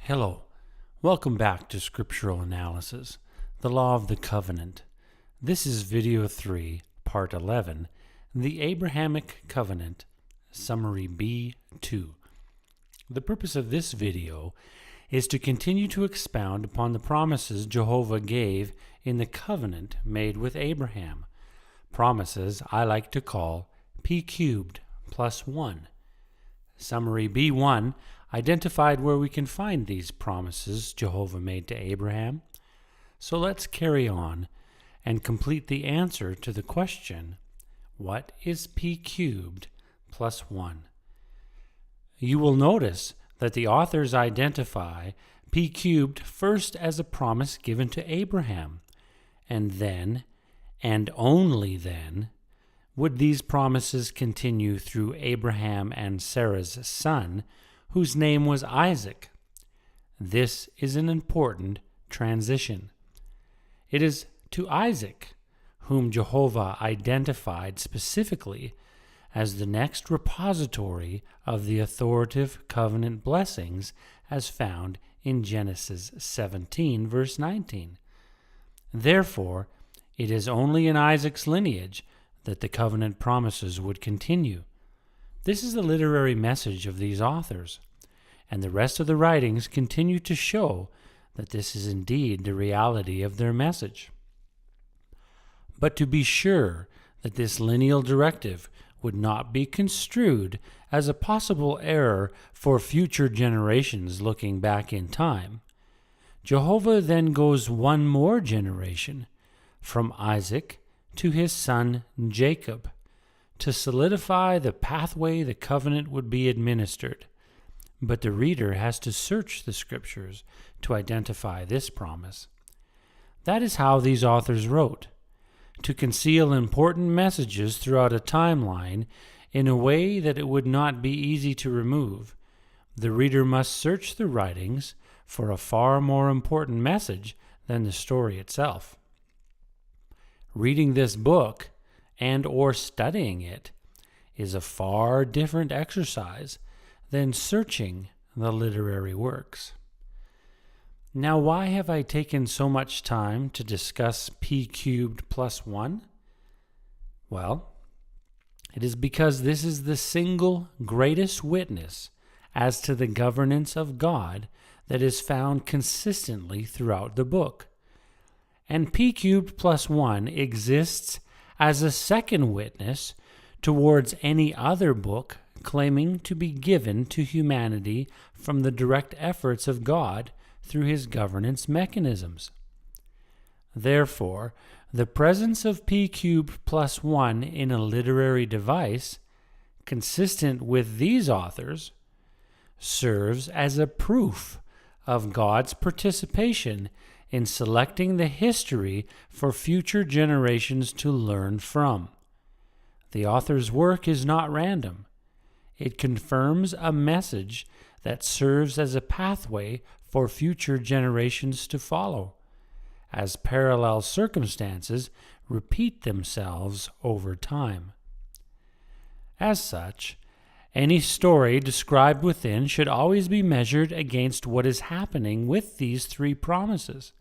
Hello. Welcome back to Scriptural Analysis, the Law of the Covenant. This is Video 3, Part 11, the Abrahamic Covenant, Summary B2. The purpose of this video is to continue to expound upon the promises Jehovah gave in the covenant made with Abraham. Promises I like to call P cubed plus 1. Summary B1 identified where we can find these promises Jehovah made to Abraham. So let's carry on and complete the answer to the question, what is P cubed plus 1? You will notice that the authors identify P cubed first as a promise given to Abraham, and then, and only then, would these promises continue through Abraham and Sarah's son, whose name was Isaac. This is an important transition. It is to Isaac whom Jehovah identified specifically as the next repository of the authoritative covenant blessings as found in Genesis 17, verse 19. Therefore, it is only in Isaac's lineage that the covenant promises would continue. This is the literary message of these authors, and the rest of the writings continue to show that this is indeed the reality of their message. But to be sure that this lineal directive would not be construed as a possible error for future generations looking back in time, Jehovah then goes one more generation, from Isaac to his son Jacob, to solidify the pathway the covenant would be administered. But the reader has to search the Scriptures to identify this promise. That is how these authors wrote, to conceal important messages throughout a timeline in a way that it would not be easy to remove. The reader must search the writings for a far more important message than the story itself. Reading this book and or studying it is a far different exercise than searching the literary works. Now, why have I taken so much time to discuss P cubed plus 1? Well, it is because this is the single greatest witness as to the governance of God that is found consistently throughout the book. And P cubed plus 1 exists as a second witness towards any other book claiming to be given to humanity from the direct efforts of God through his governance mechanisms. Therefore, the presence of P cubed plus 1 in a literary device, consistent with these authors, serves as a proof of God's participation in selecting the history for future generations to learn from. The author's work is not random. It confirms a message that serves as a pathway for future generations to follow, as parallel circumstances repeat themselves over time. As such, any story described within should always be measured against what is happening with these three promises,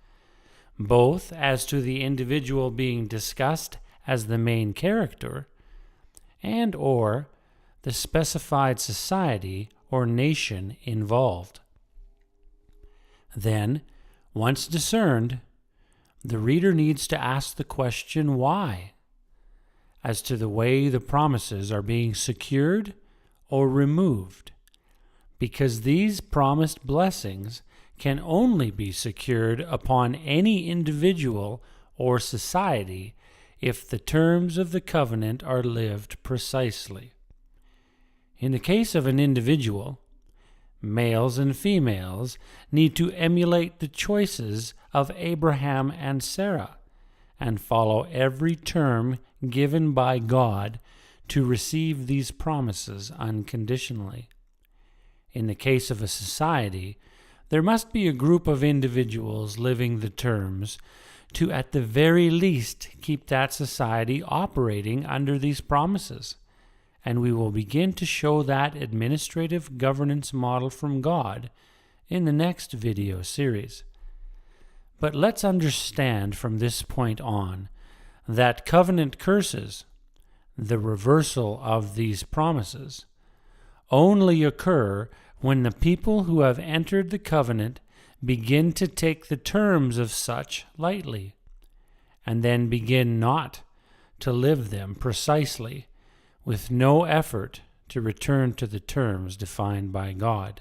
both as to the individual being discussed as the main character and or the specified society or nation involved. Then, once discerned, the reader needs to ask the question why, as to the way the promises are being secured or removed, because these promised blessings can only be secured upon any individual or society if the terms of the covenant are lived precisely. In the case of an individual, males and females need to emulate the choices of Abraham and Sarah and follow every term given by God to receive these promises unconditionally. In the case of a society, there must be a group of individuals living the terms to at the very least keep that society operating under these promises, and we will begin to show that administrative governance model from God in the next video series. But let's understand from this point on that covenant curses, the reversal of these promises, only occur when the people who have entered the covenant begin to take the terms of such lightly, and then begin not to live them precisely, with no effort to return to the terms defined by God.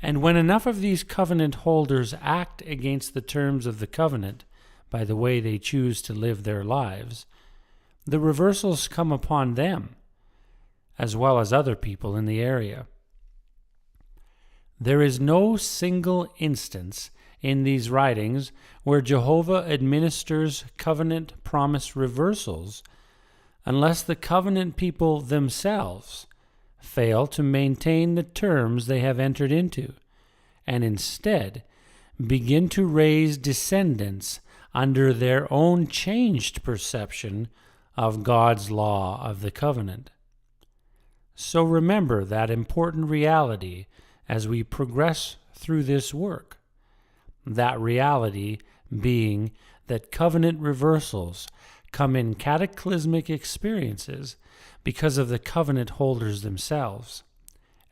And when enough of these covenant holders act against the terms of the covenant by the way they choose to live their lives, the reversals come upon them, as well as other people in the area. There is no single instance in these writings where Jehovah administers covenant promise reversals unless the covenant people themselves fail to maintain the terms they have entered into, and instead begin to raise descendants under their own changed perception of God's law of the covenant. So remember that important reality as we progress through this work. That reality being that covenant reversals come in cataclysmic experiences because of the covenant holders themselves,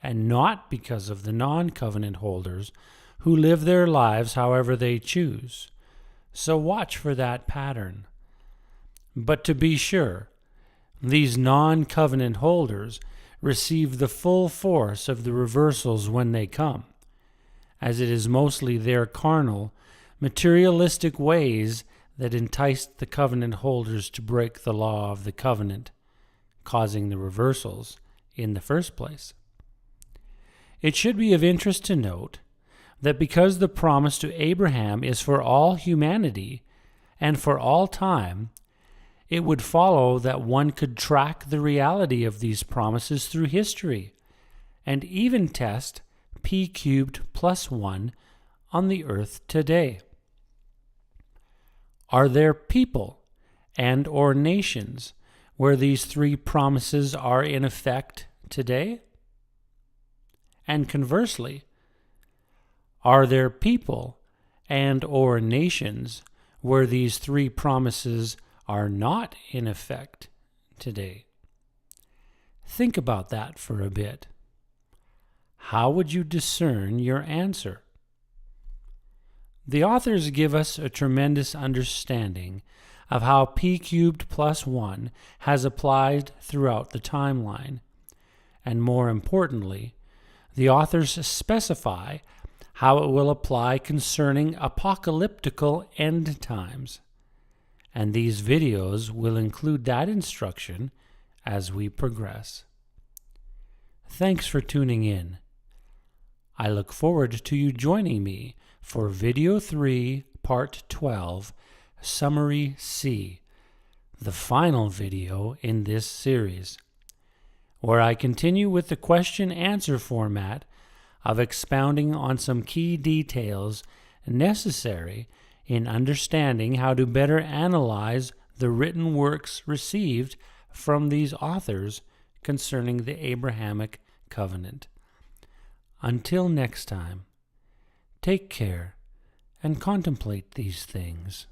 and not because of the non-covenant holders who live their lives however they choose. So watch for that pattern. But to be sure, these non-covenant holders receive the full force of the reversals when they come, as it is mostly their carnal, materialistic ways that enticed the covenant holders to break the law of the covenant, causing the reversals in the first place. It should be of interest to note that because the promise to Abraham is for all humanity and for all time, it would follow that one could track the reality of these promises through history and even test p cubed plus 1 on the earth today. Are there people and or nations where these three promises are in effect today? And conversely, are there people and or nations where these three promises are not in effect today? Think about that for a bit. How would you discern your answer? The authors give us a tremendous understanding of how p cubed plus 1 has applied throughout the timeline. And more importantly, the authors specify how it will apply concerning apocalyptical end times. And these videos will include that instruction as we progress. Thanks for tuning in. I look forward to you joining me for Video 3, Part 12, Summary C, the final video in this series, where I continue with the question-answer format of expounding on some key details necessary in understanding how to better analyze the written works received from these authors concerning the Abrahamic covenant. Until next time, take care and contemplate these things.